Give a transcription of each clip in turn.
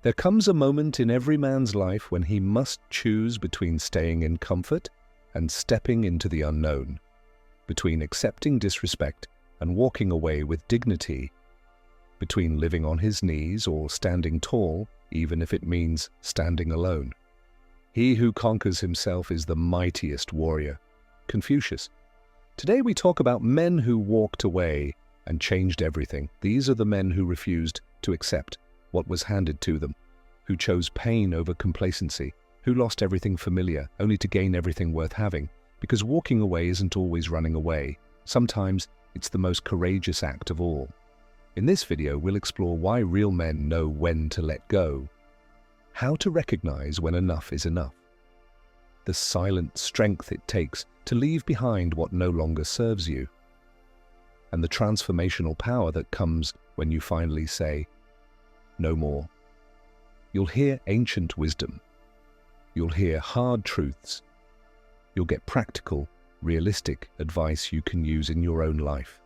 There comes a moment in every man's life when he must choose between staying in comfort and stepping into the unknown, between accepting disrespect and walking away with dignity, between living on his knees or standing tall, even if it means standing alone. He who conquers himself is the mightiest warrior. Confucius. Today we talk about men who walked away and changed everything. These are the men who refused to accept what was handed to them, who chose pain over complacency, who lost everything familiar only to gain everything worth having, because walking away isn't always running away. Sometimes it's the most courageous act of all. In this video, we'll explore why real men know when to let go, how to recognize when enough is enough, the silent strength it takes to leave behind what no longer serves you, and the transformational power that comes when you finally say, no more. You'll hear ancient wisdom. You'll hear hard truths. You'll get practical, realistic advice you can use in your own life.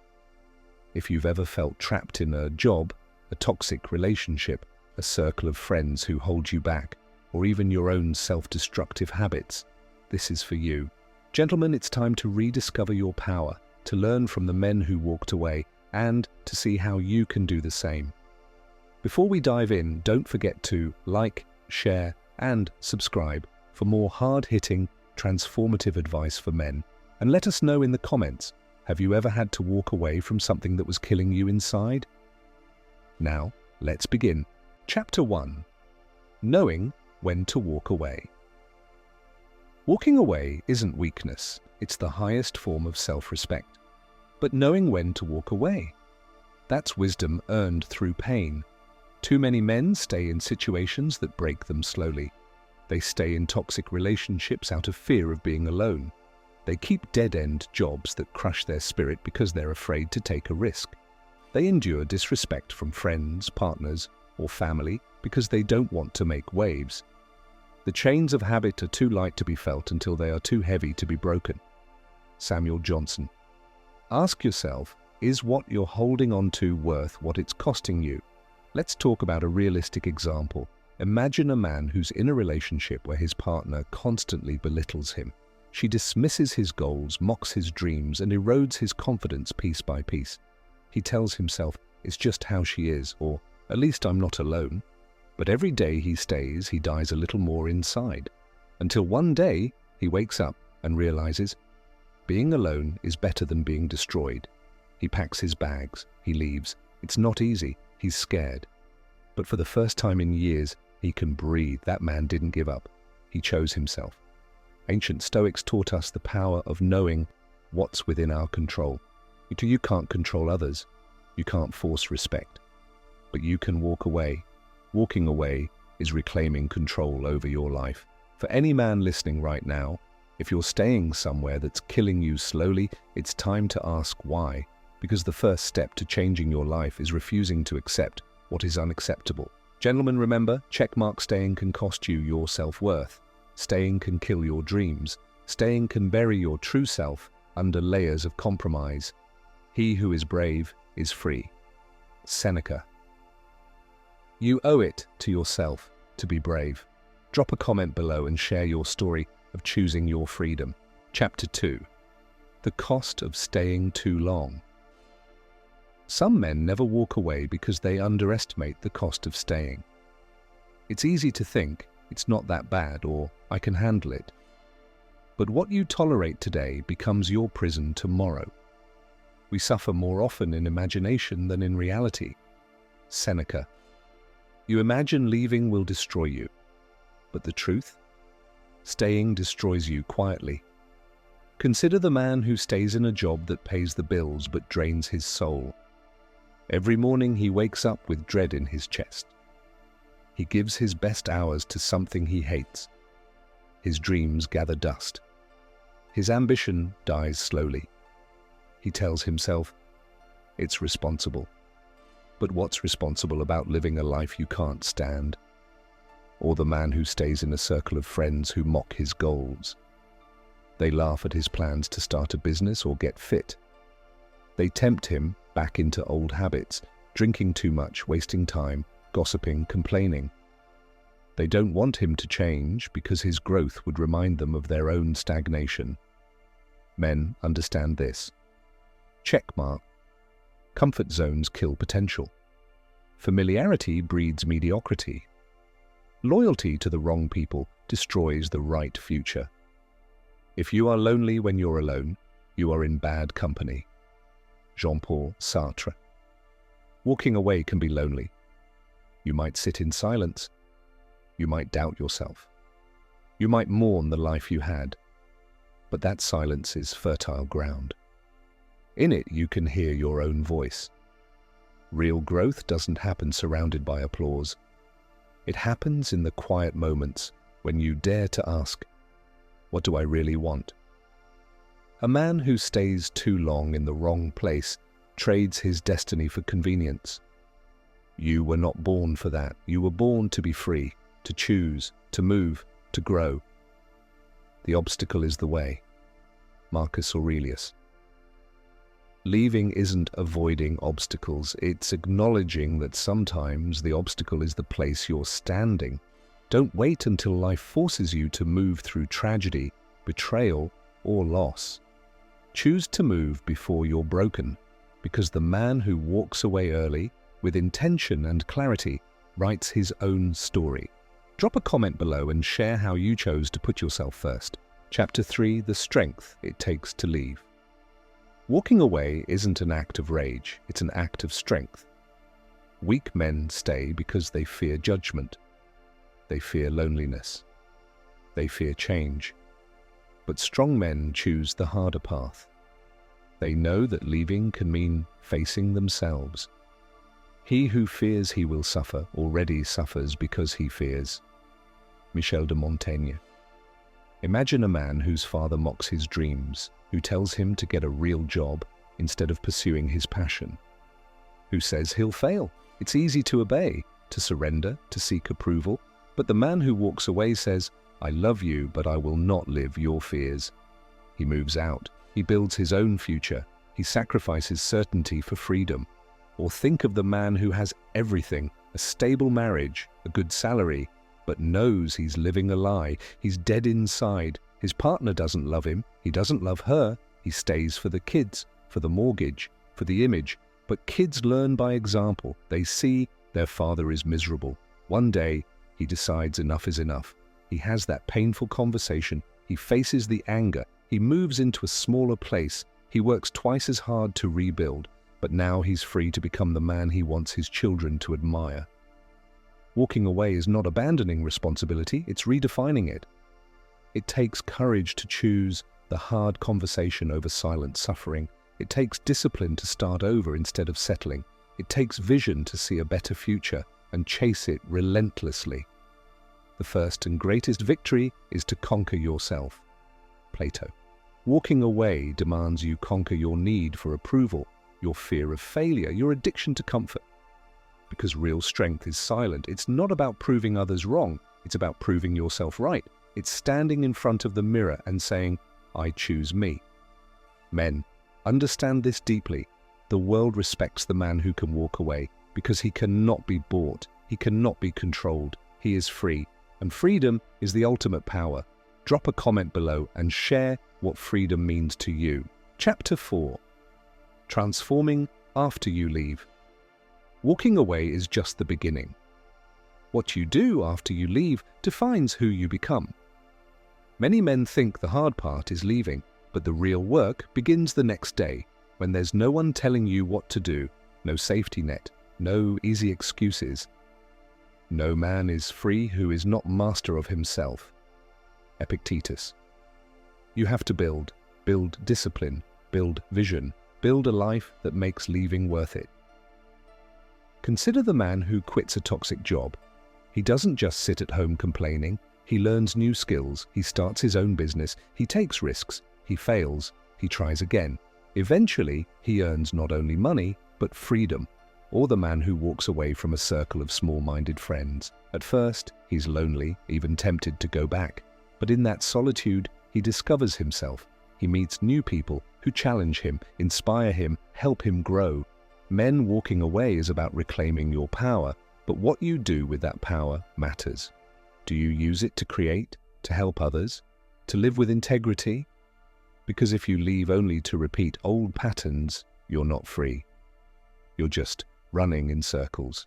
If you've ever felt trapped in a job, a toxic relationship, a circle of friends who hold you back, or even your own self-destructive habits, this is for you. Gentlemen, it's time to rediscover your power, to learn from the men who walked away, and to see how you can do the same. Before we dive in, don't forget to like, share, and subscribe for more hard-hitting, transformative advice for men. And let us know in the comments, have you ever had to walk away from something that was killing you inside? Now, let's begin. Chapter 1. Knowing when to walk away. Walking away isn't weakness, it's the highest form of self-respect. But knowing when to walk away, that's wisdom earned through pain. Too many men stay in situations that break them slowly. They stay in toxic relationships out of fear of being alone. They keep dead-end jobs that crush their spirit because they're afraid to take a risk. They endure disrespect from friends, partners, or family because they don't want to make waves. The chains of habit are too light to be felt until they are too heavy to be broken. Samuel Johnson. Ask yourself, is what you're holding on to worth what it's costing you? Let's talk about a realistic example. Imagine a man who's in a relationship where his partner constantly belittles him. She dismisses his goals, mocks his dreams, and erodes his confidence piece by piece. He tells himself, it's just how she is, or at least I'm not alone. But every day he stays, he dies a little more inside. Until one day, he wakes up and realizes, being alone is better than being destroyed. He packs his bags, he leaves. It's not easy. He's scared. But for the first time in years, he can breathe. That man didn't give up. He chose himself. Ancient Stoics taught us the power of knowing what's within our control. You can't control others. You can't force respect. But you can walk away. Walking away is reclaiming control over your life. For any man listening right now, if you're staying somewhere that's killing you slowly, it's time to ask why. Because the first step to changing your life is refusing to accept what is unacceptable. Gentlemen, remember, checkmark staying can cost you your self-worth. Staying can kill your dreams. Staying can bury your true self under layers of compromise. He who is brave is free. Seneca. You owe it to yourself to be brave. Drop a comment below and share your story of choosing your freedom. Chapter 2. The cost of staying too long. Some men never walk away because they underestimate the cost of staying. It's easy to think, it's not that bad, or I can handle it. But what you tolerate today becomes your prison tomorrow. We suffer more often in imagination than in reality. Seneca. You imagine leaving will destroy you. But the truth? Staying destroys you quietly. Consider the man who stays in a job that pays the bills but drains his soul. Every morning he wakes up with dread in his chest. He gives his best hours to something he hates. His dreams gather dust. His ambition dies slowly. He tells himself, it's responsible. But what's responsible about living a life you can't stand? Or the man who stays in a circle of friends who mock his goals? They laugh at his plans to start a business or get fit. They tempt him back into old habits, drinking too much, wasting time, gossiping, complaining. They don't want him to change because his growth would remind them of their own stagnation. Men understand this. Checkmark. Comfort zones kill potential. Familiarity breeds mediocrity. Loyalty to the wrong people destroys the right future. If you are lonely when you're alone, you are in bad company. Jean-Paul Sartre. Walking away can be lonely. You might sit in silence. You might doubt yourself. You might mourn the life you had. But that silence is fertile ground. In it, you can hear your own voice. Real growth doesn't happen surrounded by applause. It happens in the quiet moments when you dare to ask, what do I really want? A man who stays too long in the wrong place trades his destiny for convenience. You were not born for that. You were born to be free, to choose, to move, to grow. The obstacle is the way. Marcus Aurelius. Leaving isn't avoiding obstacles, it's acknowledging that sometimes the obstacle is the place you're standing. Don't wait until life forces you to move through tragedy, betrayal, or loss. Choose to move before you're broken, because the man who walks away early, with intention and clarity, writes his own story. Drop a comment below and share how you chose to put yourself first. Chapter 3: The Strength It Takes to Leave. Walking away isn't an act of rage, it's an act of strength. Weak men stay because they fear judgment. They fear loneliness. They fear change. But strong men choose the harder path. They know that leaving can mean facing themselves. He who fears he will suffer already suffers because he fears. Michel de Montaigne. Imagine a man whose father mocks his dreams, who tells him to get a real job instead of pursuing his passion, who says he'll fail. It's easy to obey, to surrender, to seek approval, but the man who walks away says, I love you, but I will not live your fears. He moves out. He builds his own future. He sacrifices certainty for freedom. Or think of the man who has everything, a stable marriage, a good salary, but knows he's living a lie. He's dead inside. His partner doesn't love him. He doesn't love her. He stays for the kids, for the mortgage, for the image. But kids learn by example. They see their father is miserable. One day, he decides enough is enough. He has that painful conversation. He faces the anger. He moves into a smaller place. He works twice as hard to rebuild. But now he's free to become the man he wants his children to admire. Walking away is not abandoning responsibility, it's redefining it. It takes courage to choose the hard conversation over silent suffering. It takes discipline to start over instead of settling. It takes vision to see a better future and chase it relentlessly. The first and greatest victory is to conquer yourself. Plato. Walking away demands you conquer your need for approval, your fear of failure, your addiction to comfort. Because real strength is silent. It's not about proving others wrong. It's about proving yourself right. It's standing in front of the mirror and saying, I choose me. Men, understand this deeply. The world respects the man who can walk away because he cannot be bought. He cannot be controlled. He is free. And freedom is the ultimate power. Drop a comment below and share what freedom means to you. Chapter 4. Transforming after you leave. Walking away is just the beginning. What you do after you leave defines who you become. Many men think the hard part is leaving, but the real work begins the next day, when there's no one telling you what to do, no safety net, no easy excuses. No man is free who is not master of himself. Epictetus. You have to build discipline, build vision, build a life that makes leaving worth it. Consider the man who quits a toxic job. He doesn't just sit at home complaining. He learns new skills. He starts his own business. He takes risks. He fails. He tries again. Eventually, he earns not only money, but freedom. Or the man who walks away from a circle of small-minded friends. At first, he's lonely, even tempted to go back. But in that solitude, he discovers himself. He meets new people who challenge him, inspire him, help him grow. Men walking away is about reclaiming your power, but what you do with that power matters. Do you use it to create, to help others, to live with integrity? Because if you leave only to repeat old patterns, you're not free. You're just running in circles.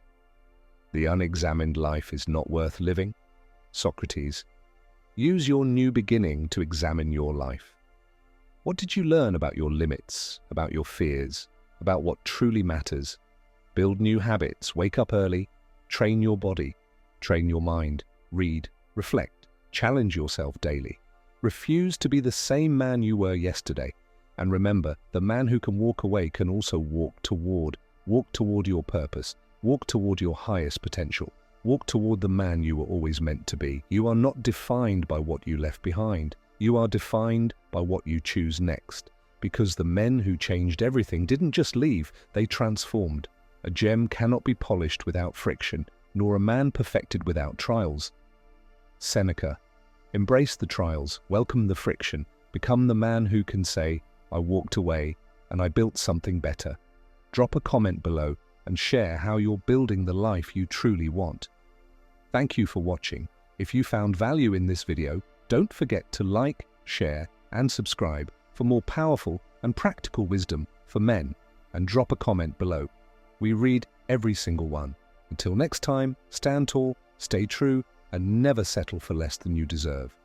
The unexamined life is not worth living. Socrates, use your new beginning to examine your life. What did you learn about your limits, about your fears, about what truly matters? Build new habits, wake up early, train your body, train your mind, read, reflect, challenge yourself daily. Refuse to be the same man you were yesterday. And remember, the man who can walk away can also walk toward your purpose, walk toward your highest potential, walk toward the man you were always meant to be. You are not defined by what you left behind. You are defined by what you choose next. Because the men who changed everything didn't just leave, they transformed. A gem cannot be polished without friction, nor a man perfected without trials. Seneca, embrace the trials, welcome the friction, become the man who can say, I walked away and I built something better. Drop a comment below and share how you're building the life you truly want. Thank you for watching. If you found value in this video, don't forget to like, share, and subscribe for more powerful and practical wisdom for men, and drop a comment below. We read every single one. Until next time, stand tall, stay true, and never settle for less than you deserve.